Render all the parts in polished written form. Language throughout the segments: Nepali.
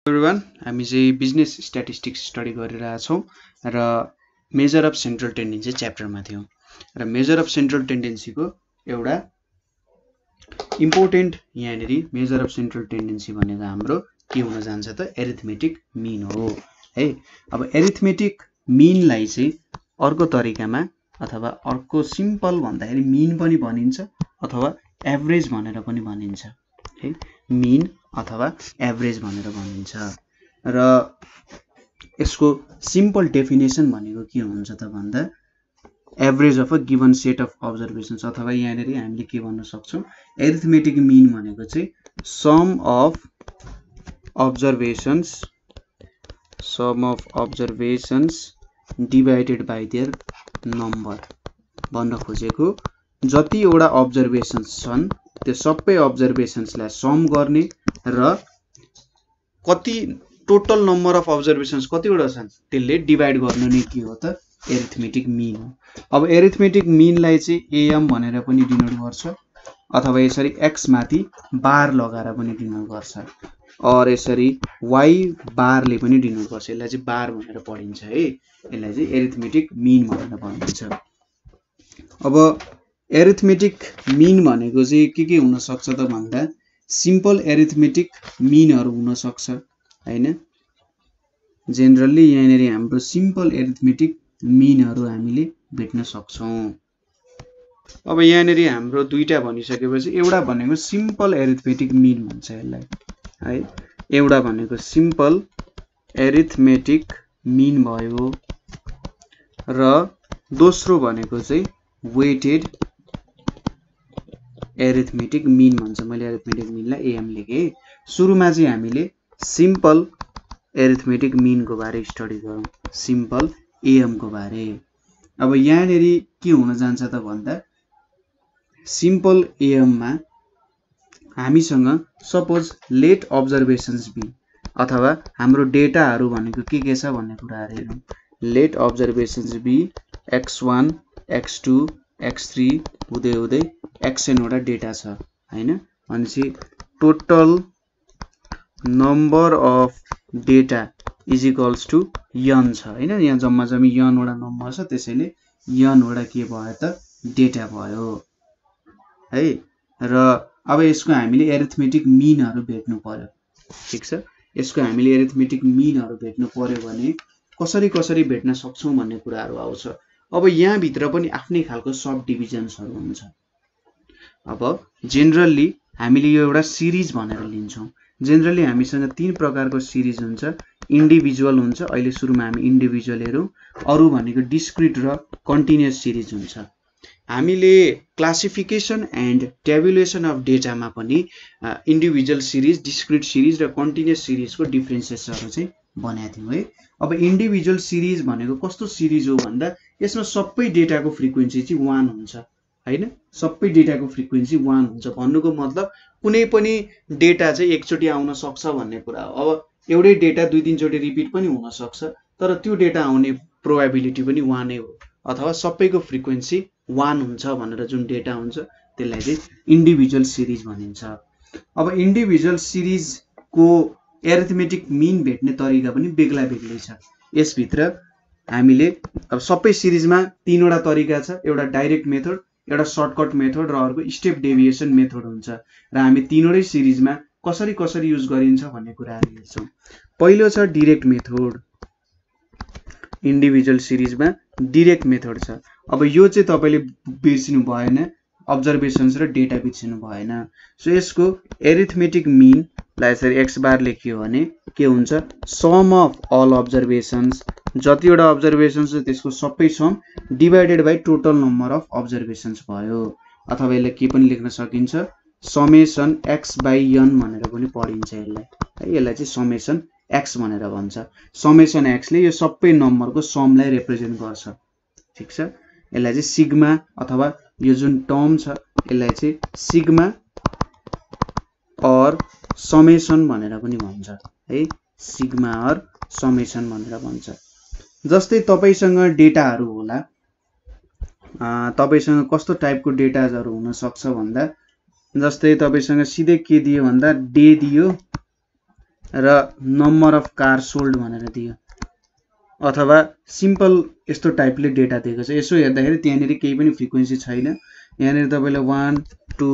एभ्रिवान हामी चाहिँ बिजनेस स्ट्याटिस्टिक्स स्टडी गरिरहेका छौँ र मेजर अफ सेन्ट्रल टेन्डेन्सी च्याप्टरमा थियौँ र मेजर अफ सेन्ट्रल टेन्डेन्सीको एउटा इम्पोर्टेन्ट यहाँनिर मेजर अफ सेन्ट्रल टेन्डेन्सी भनेको हाम्रो के हुन जान्छ त एरिथमेटिक मिन हो है। अब एरिथमेटिक मिनलाई चाहिँ अर्को तरिकामा अथवा अर्को सिम्पल भन्दाखेरि मिन पनि भनिन्छ अथवा एभरेज भनेर पनि भनिन्छ है। मिन अथवा एभरेज भनेर भनिन्छ र यसको सिम्पल डेफिनेसन भनेको के हुन्छ त भन्दा average of a given set of observations अथवा यहाँनिर हामीले के भन्न सक्छौँ एरिथमेटिक मिन भनेको चाहिँ sum of observations divided by their number भन्न खोजेको जतिवटा अब्जर्भेसन्स छन् त्यो सबै अब्जर्भेसन्सलाई सम गर्ने र कति टोटल नम्बर अफ अब्जर्भेसन्स कतिवटा छन् त्यसले डिभाइड गर्नु नै के हो त एरिथमेटिक मिन हो। अब एरिथमेटिक मिनलाई चाहिँ एएम भनेर पनि डिनोट गर्छ अथवा यसरी एक्स माथि बार लगाएर पनि डिनोट गर्छ और यसरी वाई बारले पनि डिनोट गर्छ। यसलाई चाहिँ बार भनेर पढिन्छ है। यसलाई चाहिँ एरिथमेटिक मिन भनेर भनिन्छ। अब एरिथमेटिक मिन भनेको चाहिँ के हुन सक्छ त भन्दा सिम्पल एरिथमेटिक मिनहरु हुन सक्छ हैन। जेनरली यहाँनिर हाम्रो सिम्पल एरिथमेटिक मिनहरु हामीले भेट्न सक्छौं। अब यहाँनिर हाम्रो दुईटा भनिसकेपछि एउटा भनेको सिम्पल एरिथमेटिक मिन भन्छ यसलाई है। एउटा भनेको सिम्पल एरिथमेटिक मिन भयो र दोस्रो भनेको चाहिँ वेटेड एरिथमेटिक मिन भन्छ। मैले एरिथमेटिक मिनलाई एएम लेखे। सुरुमा चाहिँ हामीले सिम्पल एरिथमेटिक मिन को बारे स्टडी गरौँ, सिम्पल एएम को बारे। अब यहाँनिर के हुन जान्छ त भन्दा सिम्पल एएम मा हामीसँग सपोज लेट अब्जर्भेसन्स बी अथवा हाम्रो डेटाहरु भनेको के छ भन्ने कुराहरु हेरौँ। Late observations be x1 x2 x3 हुँदै हुँदै xn वटा डेटा छ हैन। भनेपछि total number of data is equals to n छ हैन। यहाँ जम्मा जम्मी n वटा नम्बर छ, त्यसैले n वटा के भयो त डेटा भयो है। र अब यसको हामीले एरिथमेटिक मिनहरु भेट्नु पर्यो। ठीक छ, यसको हामीले एरिथमेटिक मिनहरु भेट्नु पर्यो भने कसरी भेट्न सक्छौं भन्ने कुराहरु आउँछ। अब यहाँ भित्र पनि आफ्नै खालको सब डिभिजन्सहरु हुन्छ। अब जेनरली हामीले यो एउटा सिरिज भनेर लिन्छौं। जेनरली हामीसँग तीन प्रकारको सिरिज हुन्छ। इन्डिभिजुअल हुन्छ, अहिले सुरुमा हामी इन्डिभिजुअल हेरौं। अरु भनेको डिस्क्रिट र कन्टिन्युअस सिरिज हुन्छ। हामीले क्लासिफिकेसन एन्ड ट्याबुलेसन अफ डेटामा पनि इन्डिभिजुअल सिरिज, डिस्क्रिट सिरिज र कन्टिन्युअस सिरिजको डिफरेन्सेसहरु चाहिँ बनाएको थियौं है। अब इन्डिभिजुअल सिरिज भनेको कस्तो सिरिज हो भन्दा यसमा सबै डेटाको फ्रिक्वेन्सी चाहिँ 1 हुन्छ हैन। सबै डेटाको फ्रिक्वेन्सी 1 हुन्छ भन्नुको मतलब कुनै पनि डेटा चाहिँ एकचोटी आउन सक्छ भन्ने कुरा हो। अब एउटै डेटा दुई तीन चोटी रिपिट पनि हुन सक्छ, तर त्यो डेटा आउने प्रोबेबिलिटी पनि 1 नै हो अथवा सबैको फ्रिक्वेन्सी 1 हुन्छ भनेर जुन डेटा हुन्छ त्यसलाई चाहिँ इन्डिभिजुअल सिरिज भनिन्छ। अब इन्डिभिजुअल सिरिजको एरिथमेटिक मिन भेट्ने तरिका पनि बेग्ला बेग्लै छ। यस भित्र हामीले अब सबै सिरिजमा तीनवटा तरिका छ। एउटा डाइरेक्ट मेथड, एउटा सर्टकट मेथड र अर्को स्टेप डेभिएसन मेथड हुन्छ र हामी तीनवटै सिरिजमा कसरी युज गरिन्छ भन्ने कुराहरु हेर्छौं। पहिलो छ डाइरेक्ट मेथड। इन्डिभिजुअल सिरिजमा डाइरेक्ट मेथड छ। अब यो चाहिँ तपाईले बिर्सिनु भएन, अब्जर्भेसन्स र डेटा बिर्सिनु भएन। सो यसको एरिथमेटिक मिन लाई यसरी x बार लेखियो भने के हुन्छ सम अफ अल अब्जर्भेसन्स, जतिवटा अब्जर्भेसन्स छ त्यसको सबै sum divided by total number of observations भयो। अथवा यसलाई के पनि लेख्न सकिन्छ समेसन x बाइ n भनेर पनि पढिन्छ यसलाई है। यसलाई चाहिँ समेसन x भनेर भन्छ। समेसन x ले यो सबै नम्बरको समलाई रिप्रेजेन्ट गर्छ। ठीक छ, यसलाई चाहिँ सिग्मा अथवा यो जुन टर्म छ यसलाई चाहिँ सिग्मा और समेसन भनेर पनि भन्छ है। सिग्मा और समेसन भनेर भन्छ। जस्तै तपाईसँग डेटाहरु होला, तपाईसँग कस्तो टाइपको डेटाहरु हुन सक्छ भन्दा जस्तै तपाईसँग सिधै के दियो भन्दा डे दियो र नम्बर अफ कार सोल्ड भनेर दियो, अथवा सिम्पल यस्तो टाइपले डेटा दिएको छ। यसो हेर्दाखेरि त्यहाँनिर केही पनि फ्रिक्वेन्सी छैन। यहाँनिर तपाईँले 1 2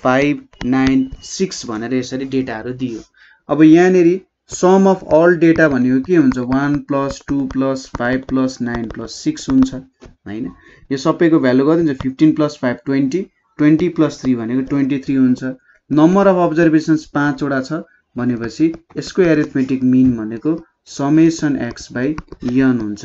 5 9 6 भनेर यसरी डेटाहरू दियो। अब यहाँनिर सम अफ अल डेटा भनेको के हुन्छ? 1 + 2 + 5 + 9 + 6 हुन्छ हैन। यो सबैको भ्यालु कति हुन्छ? 15 + 5 20, 20 + 3 भनेको 23 हुन्छ। नम्बर अफ अब्जर्भेसन्स 5 वटा छ भनेपछि यसको एरिथमेटिक मिन भनेको समेसन x by n हुन्छ।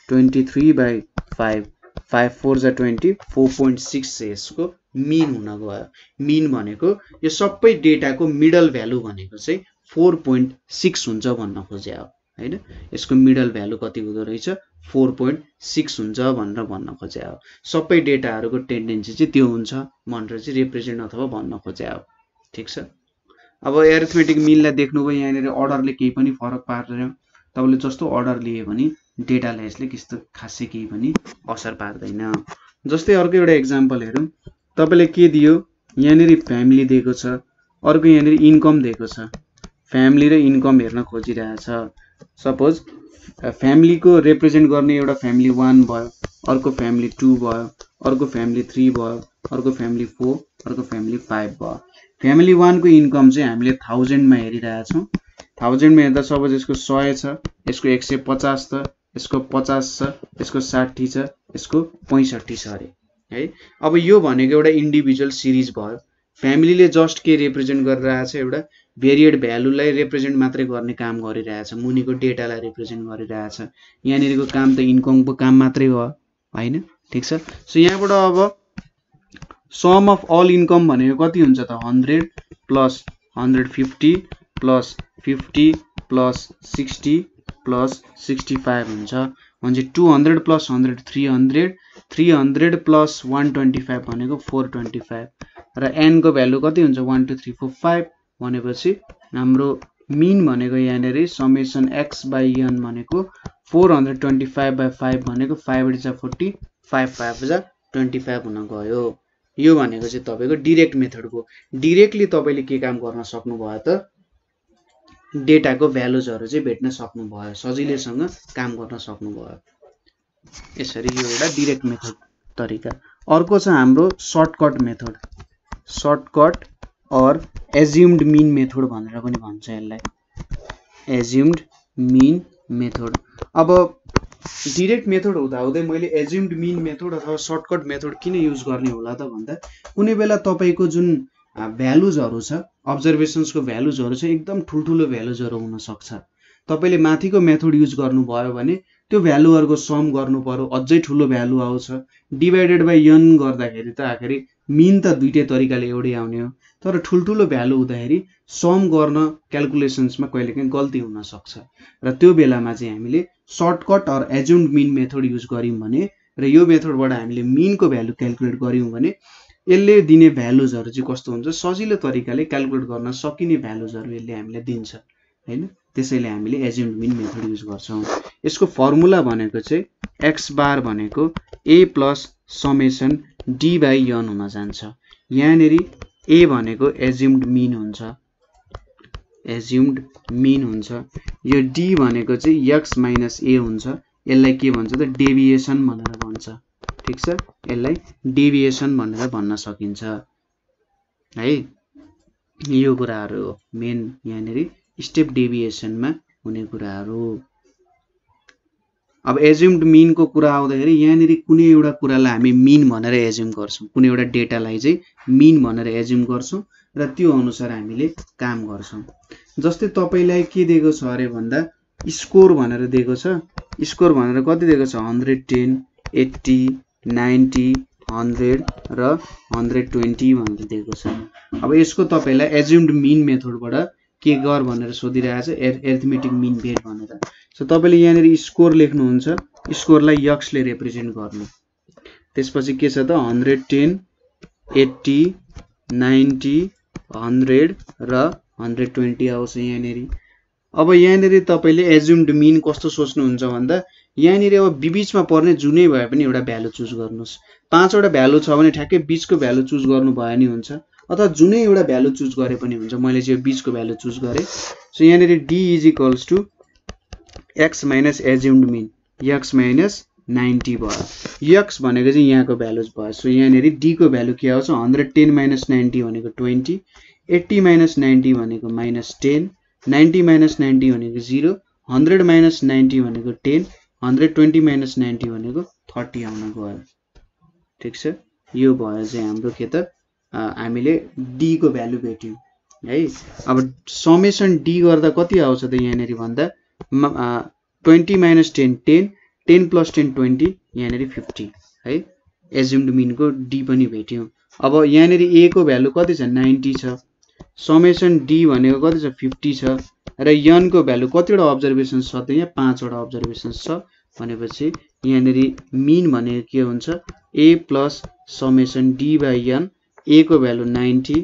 23/5 5 4 जा 20 4.6 चाहिँ यसको मिन हुन गयो। मिन भनेको यो सबै डेटाको मिडल भ्यालु भनेको चाहिँ 4.6 हुन्छ भन्न खोजे हो हैन। यसको मिडल भ्यालु कति हुँदो रहेछ? 4.6 हुन्छ भनेर भन्न खोजे हो। सबै डेटाहरूको टेन्डेन्सी चाहिँ त्यो हुन्छ भनेर चाहिँ रिप्रेजेन्ट अथवा भन्न खोजे हो। ठीक छ। अब एरिथमेटिक मिनलाई देख्नुभयो, यहाँनिर अर्डरले केही पनि फरक पार्दैन। तपाईले जस्तो अर्डर लिए पनि डेटालाई यसले त्यस्तो खासै केही पनि असर पार्दैन। जस्तै अर्को एउटा एक्जाम्पल हेरौँ। तपाईले के दियो? यहाँनिर फ्यामिली दिएको छ, अर्को यहाँनिर इन्कम दिएको छ। फ्यामिली र इन्कम हेर्न खोजिरहेछ। सपोज फ्यामिलीको रिप्रेजेन्ट गर्ने एउटा फ्यामिली 1 भयो, अर्को फ्यामिली 2 भयो, अर्को फ्यामिली 3 भयो, अर्को फ्यामिली 4, अर्को फ्यामिली 5 भयो। फ्यामिली 1 को इन्कम चाहिँ हामीले 1000 मा हेरिरहेछौँ। 1000 मा हेर्दा सपोज यसको 100 छ, यसको 150 छ, यसको 50 छ, यसको 60 छ, यसको 65 छ अरे है। अब यो भनेको एउटा इन्डिभिजुअल सिरिज भयो। फ्यामिलीले जस्ट के रिप्रेजेन्ट गरिरहेछ? एउटा भेरिएड भ्यालुलाई रिप्रेजेन्ट मात्रै गर्ने काम गरिरहेछ, मुनिको डेटालाई रिप्रेजेन्ट गरिरहेछ। यहाँनिरको काम त इन्कमको काम मात्रै हो हैन। ठीक छ। सो यहाँबाट अब सम अफ अल इन्कम भनेको कति हुन्छ त? 100 + 150 + 50 + 60 + 65 हुन्छ। म्हणजे 200 + 100 300, 300 + 125 भनेको 425 र n को भ्यालु कति हुन्छ? 1 2 3 4 5 भनेपछि हाम्रो मिन भनेको यहाँनिर समेसन x by n भनेको 425/5 भनेको 5 × 40 5 5 × 25 हुन गयो। यो भनेको चाहिँ तपाईको डाइरेक्ट मेथड हो। डाइरेक्टली तपाईले के काम गर्न सक्नु भयो त? डेटाको भ्यालुजहरु चाहिँ भेट्न सक्नु भयो, सजिलैसँग काम गर्न सक्नु भयो। यसरी यो एउटा डाइरेक्ट मेथड तरिका। अर्को छ हाम्रो shortcut method. Shortcut or assumed mean method भनेर पनि भन्छ यसलाई। Assumed mean method. अब डाइरेक्ट मेथड हुँदाहुँदै मैले एज्युम्ड मिन मेथड अथवा सर्टकट मेथड किन युज गर्ने होला त भन्दा कुनै बेला तपाईको जुन भ्यालुजहरु छ, अब्जर्भेसन्सको भ्यालुजहरु चाहिँ एकदम ठुलठुलो भ्यालुजहरु हुन सक्छ। तपाईले माथिको मेथड युज गर्नु भयो भने त्यो भ्यालुहरुको सम गर्नु पर्यो, अझै ठुलो भ्यालु आउँछ। डिवाइडेड बाइ n गर्दाखेरि त आखिर मिन त दुईटै तरिकाले एउटै आउने हो, तर ठुलठुलो भ्यालु हुँदाखेरि सम गर्न क्याल्कुलेसन्समा कहिलेकाहीँ गल्ती हुन सक्छ र त्यो बेलामा चाहिँ हामीले shortcut or assumed mean method use गर्यौं भने र यो मेथडबाट हामीले मिनको भ्यालु क्याल्कुलेट गर्यौं भने यसले दिने भ्यालुजहरु चाहिँ कस्तो हुन्छ? सजिलो तरिकाले क्याल्कुलेट गर्न सकिने भ्यालुजहरु यसले हामीलाई दिन्छ हैन। त्यसैले हामीले एज्युम्ड मिन मेथड युज गर्छौं। यसको फर्मुला भनेको चाहिँ x बार भनेको a + summation d by n हुन जान्छ। यहाँनेरि a भनेको एज्युम्ड मिन हुन्छ, एज्युम्ड मिन हुन्छ। यो d भनेको चाहिँ x - a हुन्छ। यसलाई के भन्छ त? डेभिएसन भनेर भन्छ। ठीक छ। यसलाई डेभिएसन भनेर भन्न सकिन्छ है। यो कुराहरु हो मेन यहाँनेरि स्टेप डेभिएसनमा हुने कुराहरु। अब एज्युम्ड मिन को कुरा आउँदाखेरि यहाँनेरि कुनै एउटा कुरालाई हामी मिन भनेर एज्युम गर्छौं, कुनै एउटा डेटालाई चाहिँ मिन भनेर एज्युम गर्छौं र त्यो अनुसार हामीले काम गर्छौं। जस्तै तपाईलाई के दिएको छ अरे भन्दा स्कोर भनेर दिएको छ। स्कोर भनेर कति दिएको छ? 110 80 90 100 र 120 भनेर दिएको छ। अब यसको तपाईलाई एज्युम्ड मिन मेथडबाट के गर भनेर सोधिरहेछ? एरिथमेटिक मिन भेट भनेर। सो तपाईले यहाँनेरि स्कोर लेख्नुहुन्छ, स्कोरलाई x ले रिप्रेजेन्ट गर्नु। त्यसपछि के छ त? 110 80 90 100 र 120 आउँछ यहाँनेरि। अब यहाँनेरि तपाईले एज्युम्ड मिन कस्तो सोच्नुहुन्छ भन्दा यहाँनेरि अब बीचमा पर्ने जुनै भए पनि एउटा भ्यालु चुज गर्नुस्। 5 वटा भ्यालु छ भने ठ्याक्कै बीचको भ्यालु चुज गर्नु भयो नि हुन्छ। अथवा जुनै एउटा भ्यालु चुज गरे पनि हुन्छ। मैले चाहिँ बीचको भ्यालु चुज गरेँ। सो यहाँनिर d is equals to x minus assumed mean x minus 90 भयो। x भनेको चाहिँ यहाँको भ्यालु भयो। सो यहाँनिर d को भ्यालु के आउँछ 110 माइनस 90 भनेको 20, 80 माइनस 90 भनेको माइनस 10, 90 माइनस 90 भनेको 0, 100 माइनस 90 भनेको 10, 120 माइनस 90 भनेको 30 आउन गयो। ठीक छ, यो भयो चाहिँ हाम्रो के त हामीले d को भ्यालु भेट्यौं है। अब समेसन d गर्दा कति आउँछ त यहाँनिर भन्दा 20 माइनस 10 10, 10 प्लस 10 20, यहाँनिर 50 है। एज्युम्ड मिन को d पनि भेट्यौं। अब यहाँनिर a को भ्यालु कति छ 90 छ, समेसन d भनेको कति छ 50 छ र n को भ्यालु कतिवटा अब्जर्भेसन छ त यहाँ 5 वटा अब्जर्भेसन छ भनेपछि यहाँनिर मिन भनेको के हुन्छ a plus summation d by n, a को भ्यालु 90,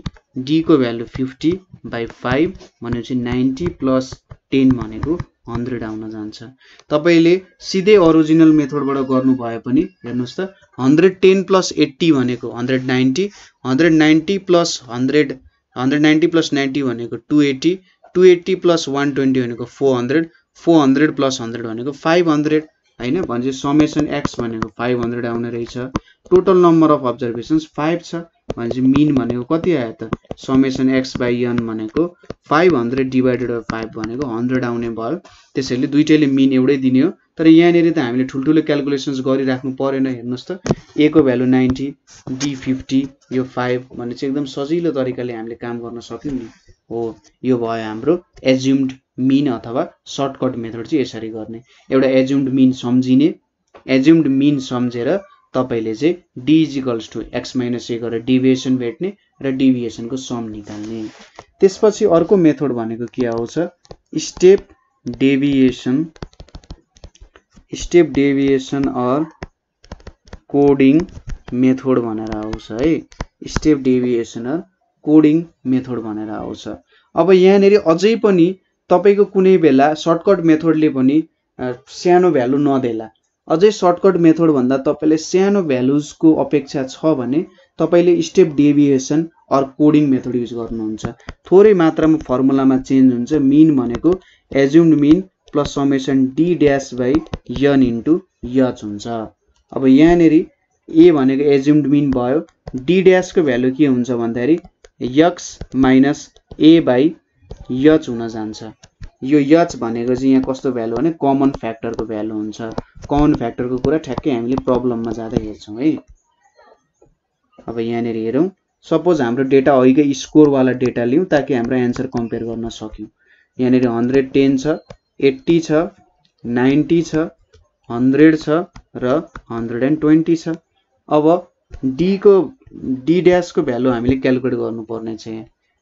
d को भ्यालु 50 बाइ 5 भनेपछि 90 प्लस 10 भनेको 100 आउन जान्छ। तपाईले सिधै ओरिजिनल मेथडबाट गर्नु भए पनि हेर्नुस् त 110 प्लस 80 भनेको 190, 190 प्लस 100, 190 प्लस 90 भनेको 280, 280 प्लस 120 भनेको 400, 400 प्लस 100 भनेको 500 हैन। भनेपछि समेसन x भनेको 500 आउने रहेछ। टोटल नम्बर अफ अब्जर्भेसन्स 5 छ भनेपछि मिन भनेको कति आयो त समेसन x बाइ n भनेको 500 डिवाइडेड बाइ 5 भनेको 100 आउने भयो। त्यसैले दुईटैले मिन एउटै दिने हो। तर यहाँनिर त हामीले ठुलठुलो क्याल्कुलेसन्स गरिराख्नु परेन। हेर्नुस् त a को भ्यालु 90, d 50, यो 5 भने चाहिँ एकदम सजिलो तरिकाले हामीले काम गर्न सक्यौं नि हो। यो भयो हाम्रो एज्युम्ड मिन अथवा सर्टकट मेथड चाहिँ यसरी गर्ने। एउटा एज्युम्ड मिन सम्झिने, एज्युम्ड मिन सम्झेर तपाईले चाहिँ d is equals to x minus a गरेर डेभिएसन भेट्ने र डेभिएसन को सम निकाल्ने। त्यसपछि अर्को मेथड भनेको के आउँछ step deviation or coding method भनेर आउँछ है। Step deviation or coding method भनेर आउँछ। अब यहाँनिर अझै पनि तपाईको कुनै बेला सर्टकट मेथडले पनि सानो भ्यालु नदेला। अझै सर्टकट मेथड भन्दा तपाईले सानो भ्यालुज को अपेक्षा छ भने तपाईले step deviation or coding method use गर्नुहुन्छ। थोरै मात्रामा फर्मुलामा चेन्ज हुन्छ। मिन भनेको assumed mean plus summation d dash by n into h हुन्छ। अब यहाँनिर a भनेको एज्युम्ड मिन भयो, d ड्याश को भ्यालु के हुन्छ भन्दाखेरि x minus a by h हुन जान्छ। यो h भनेको चाहिँ यहाँ कस्तो भ्यालु भने कमन फ्याक्टर को भ्यालु हुन्छ। कमन फ्याक्टर को कुरा ठ्याक्कै हामीले प्रब्लममा जाँदा हेर्छौं है। अब यहाँनिर हेरौं, सपोज हाम्रो डेटा अहिलेकै स्कोर वाला डेटा लियौं ताकि हाम्रो एन्सर कम्पेयर गर्न सक्यौं। यहाँनिर 110 छ, 80 छ, 90 छ, 100 छ र 120 छ। अब d ड्याश को भ्यालु हामीले क्याल्कुलेट गर्नुपर्ने छ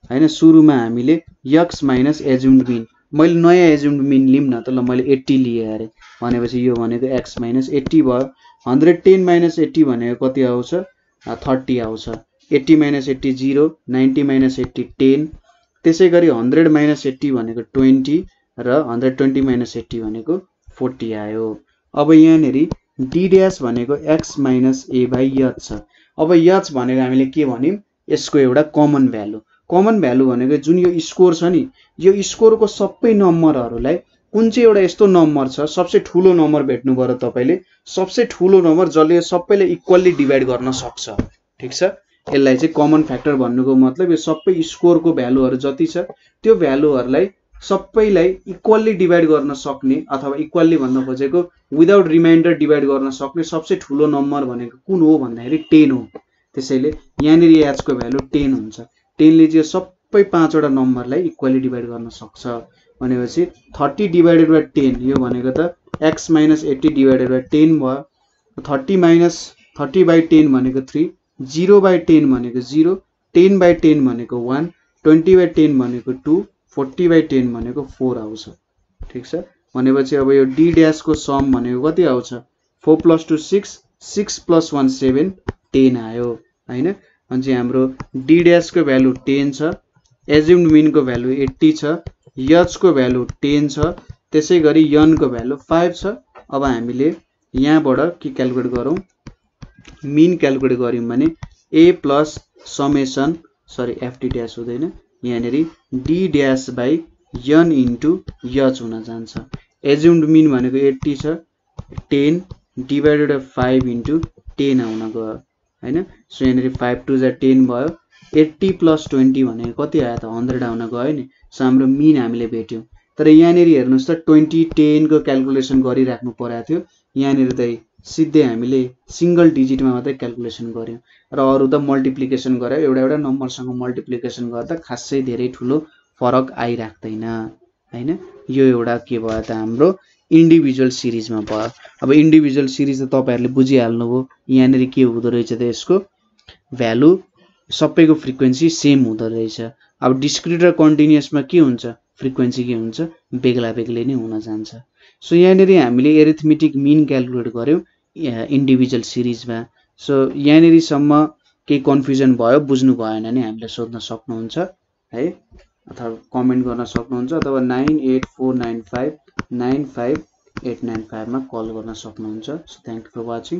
हैन। सुरुमा हामीले x माइनस एज्युम्ड मिन, मैले नयाँ एज्युम्ड मिन लिम न त ल मैले 80 लिए अरे भनेपछि यो भनेको x माइनस 80 भयो। 110 माइनस 80 भनेको कति आउँछ 30 आउँछ। 80 माइनस 80 0, 90 माइनस 80 10, त्यसैगरी 100 माइनस 80 भनेको 20 र 120 माइनस 80 भनेको 40 आयो। अब यहाँनिर d ड्याश भनेको x minus a by h छ। अब h भनेको हामीले के भन्यौं यसको एउटा कमन भ्यालु। कमन भ्यालु भनेको जुन यो स्कोर छ नि, यो स्कोर को सबै नम्बरहरुलाई कुन चाहिँ एउटा यस्तो नम्बर छ सबसे ठूलो नम्बर भेट्नु पर्यो तपाईले। सबसे ठूलो नम्बर जसले सबैले इक्वली डिवाइड गर्न सक्छ। ठीक छ, यसलाई चाहिँ कमन फ्याक्टर भन्नुको मतलब यो सबै स्कोर को भ्यालुहरु जति छ त्यो भ्यालुहरुलाई सबैलाई इक्वली डिवाइड गर्न सक्ने अथवा इक्वली भन्न खोजेको विदाउट रिमाइन्डर डिवाइड गर्न सक्ने सबसे ठूलो नम्बर भनेको कुन हो भन्दाखेरि 10 हो। त्यसैले यहाँनिर h को भ्यालु 10 हुन्छ। 10 ले चाहिँ सबै 5 वटा नम्बरलाई इक्वली डिवाइड गर्न सक्छ भनेपछि 30 डिवाइडेड बाइ 10 यो भनेको त x माइनस 80 डिवाइडेड बाइ 10 भयो। 30 माइनस 30 बाइ 10 भनेको 3, 0 बाइ 10 भनेको 0, 10 बाइ 10 भनेको 1, 20 बाइ 10 भनेको 2, 40 बाइ 10 भनेको 4 आउँछ। ठीक छ, भनेपछि अब यो d ड्याश को सम भनेको कति आउँछ 4 + 2 6, 6 + 1 7, 10 आयो हैन। अनि हाम्रो d ड्याश को भ्यालु 10 छ, एज्युम्ड मिन को भ्यालु 80 छ, h को भ्यालु 10 छ, त्यसैगरी n को भ्यालु 5 छ। अब हामीले यहाँबाट के क्याल्कुलेट गरौं मिन क्याल्कुलेट गर्यौं भने a प्लस समेसन सरी एफटी ड्यास हुँदैन, यहाँनिर d dash by n into h हुन जान्छ। एज्युम्ड मिन भनेको 80 छ, 10 डिभाइडेड बाई 5 इन्टु 10 आउन गयो हैन। सो यहाँनिर 5 2 जा 10 भयो, 80 प्लस 20 भनेको कति आयो त 100 आउन गयो नि। सो हाम्रो मिन हामीले भेट्यौँ। तर यहाँनिर हेर्नुहोस् त 20 10 को क्याल्कुलेसन गरिराख्नु परेको थियो, यहाँनिर त सिधै हामीले सिंगल डिजिटमा मात्रै क्याल्कुलेसन गर्यौँ र अरू त मल्टिप्लिकेसन गरेर एउटा नम्बरसँग मल्टिप्लिकेसन गर्दा खासै धेरै ठुलो फरक आइराख्दैन हैन। यो एउटा के भयो त हाम्रो इन्डिभिजुअल सिरिजमा भयो। अब इन्डिभिजुअल सिरिज त तपाईहरुले बुझिहाल्नुभयो, यहाँनिर के हुँदो रहेछ त यसको भ्यालु सबैको फ्रिक्वेन्सी सेम हुँदो रहेछ। अब डिस्क्रिट र कन्टिन्युअसमा के हुन्छ, फ्रिक्वेन्सी के हुन्छ, बेग्ला बेग्लै नै हुन जान्छ। सो यहाँनिर हामीले एरिथमेटिक मिन क्याल्कुलेट गर्यौं इन्डिभिजुअल सिरिजमा। सो यहाँनिरसम्म केही कन्फ्युजन भयो, बुझ्नु भएन भने हामीलाई सोध्न सक्नुहुन्छ है, अथवा कमेन्ट गर्न सक्नुहुन्छ, अथवा 9849595 895 मा कल गर्न सक्नुहुन्छ। So thank you for watching.